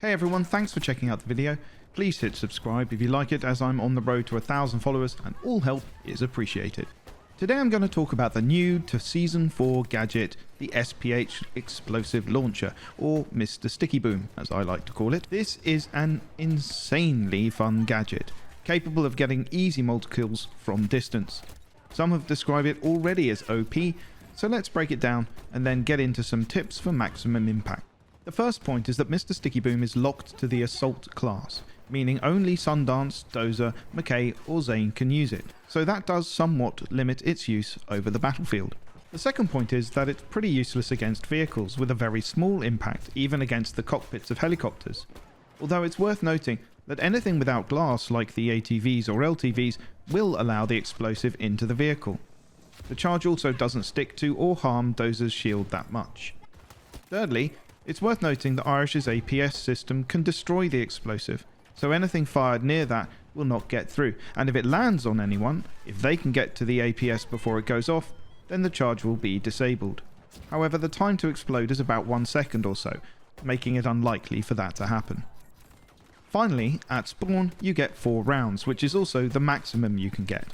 Hey everyone, thanks for checking out the video. Please hit subscribe if you like it, as I'm on the road to 1,000 followers and all help is appreciated. Today I'm going to talk about the new to Season 4 gadget, the SPH Explosive Launcher, or Mr. Sticky Boom as I like to call it. This is an insanely fun gadget, capable of getting easy multi-kills from distance. Some have described it already as OP, so let's break it down and then get into some tips for maximum impact. The first point is that Mr. Sticky Boom is locked to the Assault class, meaning only Sundance, Dozer, McKay or Zane can use it, so that does somewhat limit its use over the battlefield. The second point is that it's pretty useless against vehicles, with a very small impact even against the cockpits of helicopters. Although it's worth noting that anything without glass like the ATVs or LTVs will allow the explosive into the vehicle. The charge also doesn't stick to or harm Dozer's shield that much. Thirdly, it's worth noting that Irish's APS system can destroy the explosive, so anything fired near that will not get through, and if it lands on anyone, if they can get to the APS before it goes off, then the charge will be disabled. However, the time to explode is about 1 second or so, making it unlikely for that to happen. Finally, at spawn you get 4 rounds, which is also the maximum you can get.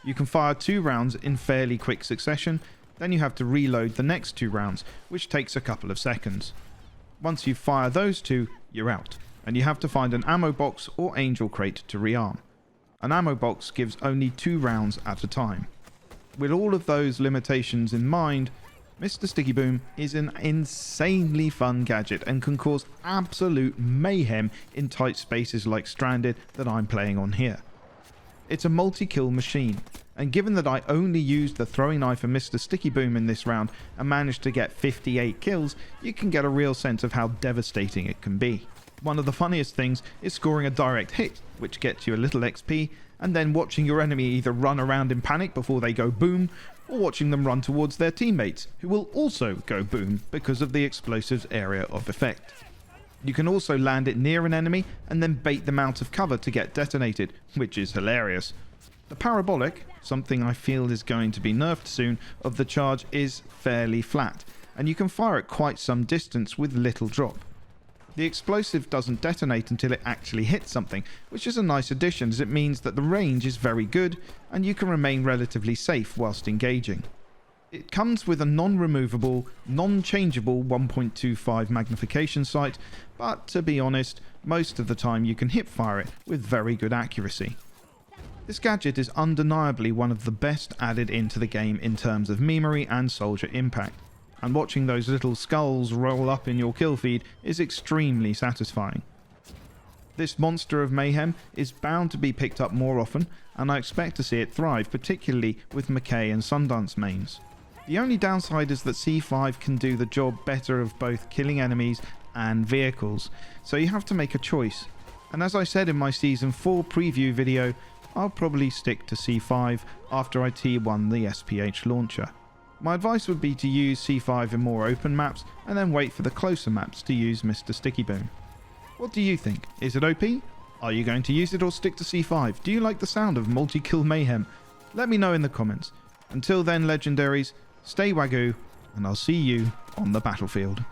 You can fire 2 rounds in fairly quick succession, then you have to reload the next 2 rounds, which takes a couple of seconds. Once you fire those 2, you're out, and you have to find an ammo box or angel crate to rearm. An ammo box gives only 2 rounds at a time. With all of those limitations in mind, Mr. Sticky Boom is an insanely fun gadget and can cause absolute mayhem in tight spaces like Stranded that I'm playing on here. It's a multi-kill machine, and given that I only used the throwing knife and Mr. Sticky Boom in this round and managed to get 58 kills, you can get a real sense of how devastating it can be. One of the funniest things is scoring a direct hit, which gets you a little XP, and then watching your enemy either run around in panic before they go boom, or watching them run towards their teammates, who will also go boom because of the explosive's area of effect. You can also land it near an enemy and then bait them out of cover to get detonated, which is hilarious. The parabolic, something I feel is going to be nerfed soon, of the charge is fairly flat, and you can fire at quite some distance with little drop. The explosive doesn't detonate until it actually hits something, which is a nice addition as it means that the range is very good and you can remain relatively safe whilst engaging. It comes with a non-removable, non-changeable 1.25 magnification sight, but to be honest, most of the time you can hip-fire it with very good accuracy. This gadget is undeniably one of the best added into the game in terms of memory and soldier impact, and watching those little skulls roll up in your kill feed is extremely satisfying. This monster of mayhem is bound to be picked up more often, and I expect to see it thrive, particularly with McKay and Sundance mains. The only downside is that C5 can do the job better of both killing enemies and vehicles, so you have to make a choice. And as I said in my Season 4 preview video, I'll probably stick to C5 after I T1 the SPH launcher. My advice would be to use C5 in more open maps and then wait for the closer maps to use Mr. Sticky Boom. What do you think? Is it OP? Are you going to use it or stick to C5? Do you like the sound of multi-kill mayhem? Let me know in the comments. Until then, legendaries, stay wagyu, and I'll see you on the battlefield.